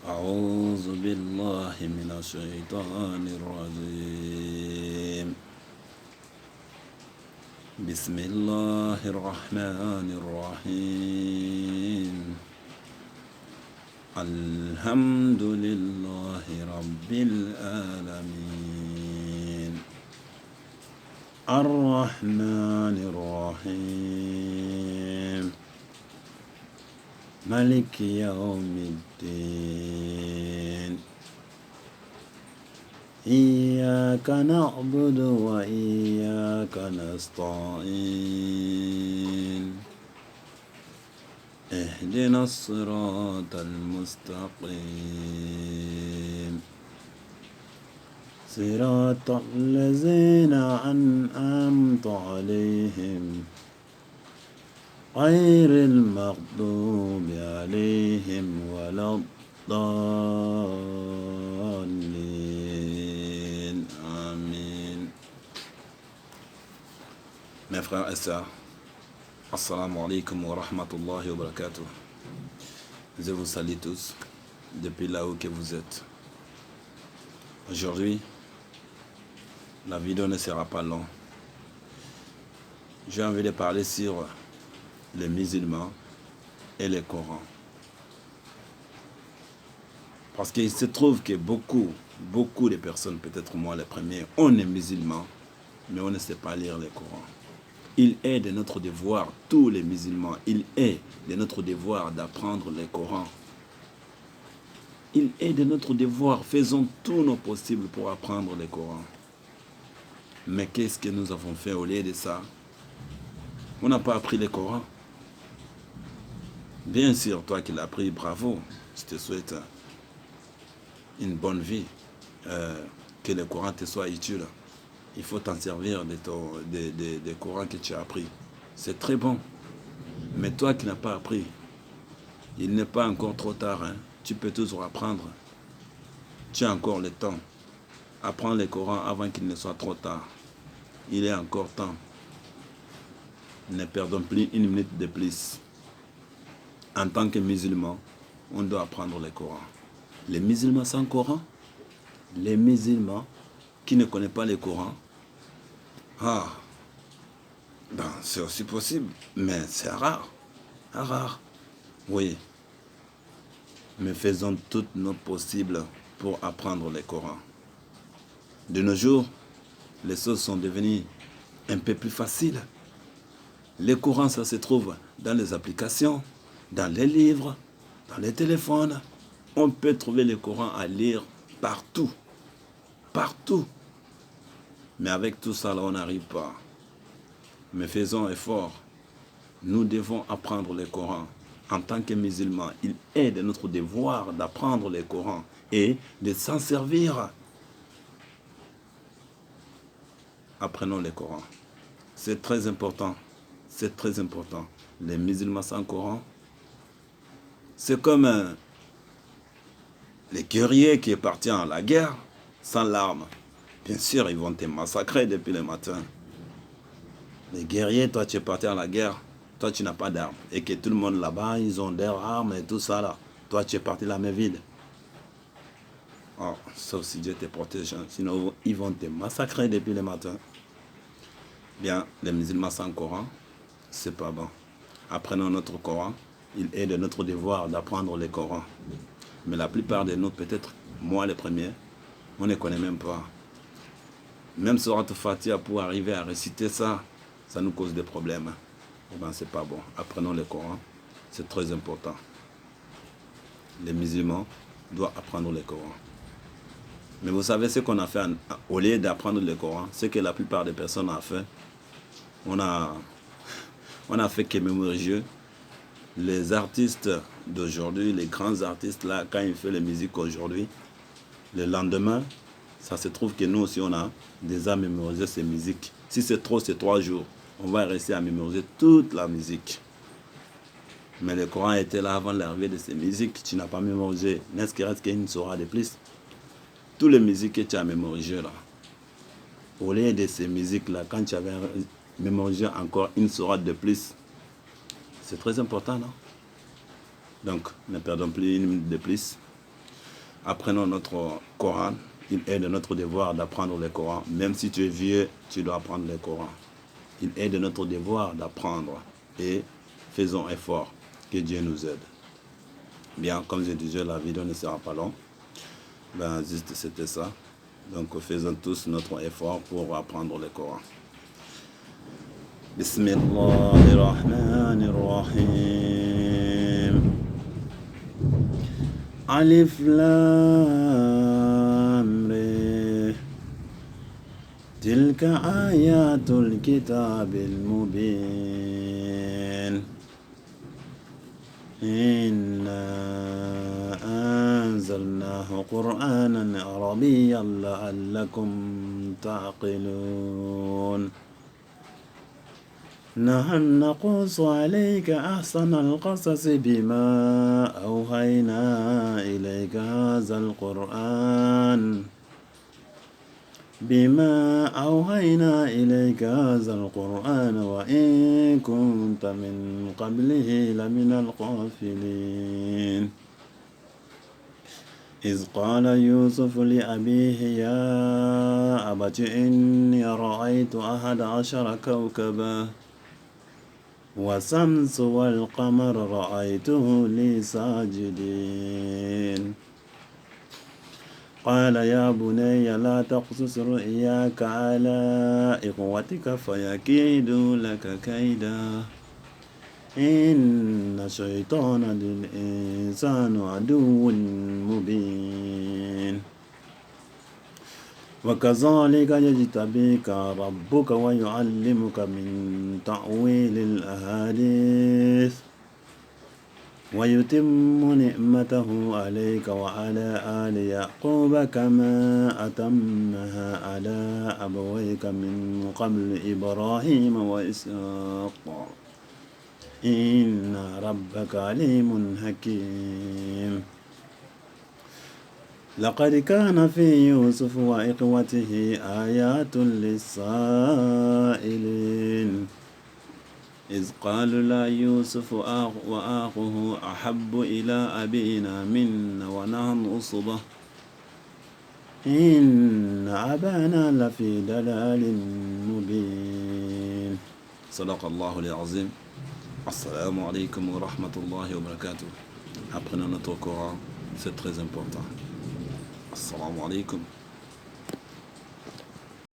أعوذ بالله من الشيطان الرجيم بسم الله الرحمن الرحيم الحمد لله رب العالمين الرحمن الرحيم مالك يوم الدين إياك نعبد وإياك نستعين اهدنا الصراط المستقيم صراط الذين أنعمت عليهم غير المغضوب عليهم ولا الضالين آمين. Mes frères et sœurs, assalamu alaikum wa rahmatullahi wa barakatuh. Je vous salue tous depuis là où que vous êtes. Aujourd'hui, la vidéo ne sera pas longue. J'ai envie de parler sur les musulmans et le Coran. Parce qu'il se trouve que beaucoup de personnes, peut-être moi les premiers, on est musulmans, mais on ne sait pas lire le Coran. Il est de notre devoir, tous les musulmans, il est de notre devoir d'apprendre le Coran. Il est de notre devoir, faisons tout nos possibles pour apprendre le Coran. Mais qu'est-ce que nous avons fait au lieu de ça? On n'a pas appris le Coran. Bien sûr, toi qui l'as appris, bravo. Je te souhaite une bonne vie. Que le Coran te soit utile. Il faut t'en servir de Coran que tu as appris. C'est très bon. Mais toi qui n'as pas appris, il n'est pas encore trop tard. Hein. Tu peux toujours apprendre. Tu as encore le temps. Apprends le Coran avant qu'il ne soit trop tard. Il est encore temps. Ne perdons plus une minute de plus. En tant que musulman, on doit apprendre le Coran. Les musulmans sans Coran, les musulmans qui ne connaissent pas le Coran, c'est aussi possible, mais c'est rare. Rare. Oui. Mais faisons tout nos possibles pour apprendre le Coran. De nos jours, les choses sont devenues un peu plus faciles. Le Coran, ça se trouve dans les applications, dans les livres, dans les téléphones. On peut trouver le Coran à lire partout. Partout. Mais avec tout ça, là, on n'arrive pas. Mais faisons effort. Nous devons apprendre le Coran. En tant que musulmans, il est de notre devoir d'apprendre le Coran et de s'en servir. Apprenons le Coran. C'est très important. C'est très important. Les musulmans sans Coran, c'est comme les guerriers qui est parti à la guerre sans l'arme. Bien sûr, ils vont te massacrer depuis le matin. Les guerriers, toi tu es parti à la guerre, toi tu n'as pas d'armes. Et que tout le monde là-bas, ils ont des armes et tout ça là. Toi tu es parti la main vide. Oh, sauf si Dieu te protège. Sinon, ils vont te massacrer depuis le matin. Bien, les musulmans sans Coran, c'est pas bon. Apprenons notre Coran. Il est de notre devoir d'apprendre le Coran. Mais la plupart de nous, peut-être moi les premiers, on ne connaît même pas. Même Surat Fatiha, pour arriver à réciter ça, ça nous cause des problèmes. Eh bien, c'est pas bon. Apprenons le Coran. C'est très important. Les musulmans doivent apprendre le Coran. Mais vous savez ce qu'on a fait au lieu d'apprendre le Coran, ce que la plupart des personnes ont fait. On a fait que mémoriser. Les artistes d'aujourd'hui, les grands artistes là, quand ils font les musiques aujourd'hui, le lendemain, ça se trouve que nous aussi on a déjà mémorisé ces musiques. Si c'est trop, c'est 3 jours. On va rester à mémoriser toute la musique. Mais le Coran était là avant l'arrivée de ces musiques. Tu n'as pas mémorisé. N'est-ce qu'il reste qu'une sourate de plus? Toutes les musiques que tu as mémorisées là, au lieu de ces musiques là, quand tu avais mémorisé encore une sourate de plus, c'est très important, non? Donc, ne perdons plus une minute de plus. apprenons notre Coran. Il est de notre devoir d'apprendre le Coran. Même si tu es vieux, tu dois apprendre le Coran. Il est de notre devoir d'apprendre. Et faisons effort. Que Dieu nous aide. Bien, comme je disais, la vidéo ne sera pas longue. Ben, juste c'était ça. Donc, faisons tous notre effort pour apprendre le Coran. Bismillahirrahmanirrahim. Alif Lam Ra. تلك آيات الكتاب المبين إنا أنزلناه قرآنا عربيا لعلكم تعقلون نحن نقص عليك أحسن القصص بما أوحينا إليك هذا القرآن وإن كنت من قبله لمن الغافلين إذ قال يوسف لأبيه يا أبت إني رأيت 11 كوكبا والشمس والقمر رأيته لي ساجدين قال يا بني لا تقصص رؤياك على إخوتك فيكيدوا لك كيدا إن الشيطان للإنسان عدو مبين وكذلك يجتبيك ربك ويعلمك من تأويل الأحاديث ويتم نعمته عليك وعلى آل يعقوب كما أتمها على أبويك من قبل إبراهيم وإسحاق إن ربك عليم حكيم لقد كان في يوسف وإخوته آيات للسائلين إذ قالوا لا يوسف وأخوه أحب إلى أبينا منا ونحن عصبة إن أبانا لفي ضلال مبين صدق الله العظيم. Assalamu alaikum wa rahmatullahi wa barakatuh. Apprenons notre Coran, c'est très important. Assalamu alaikum.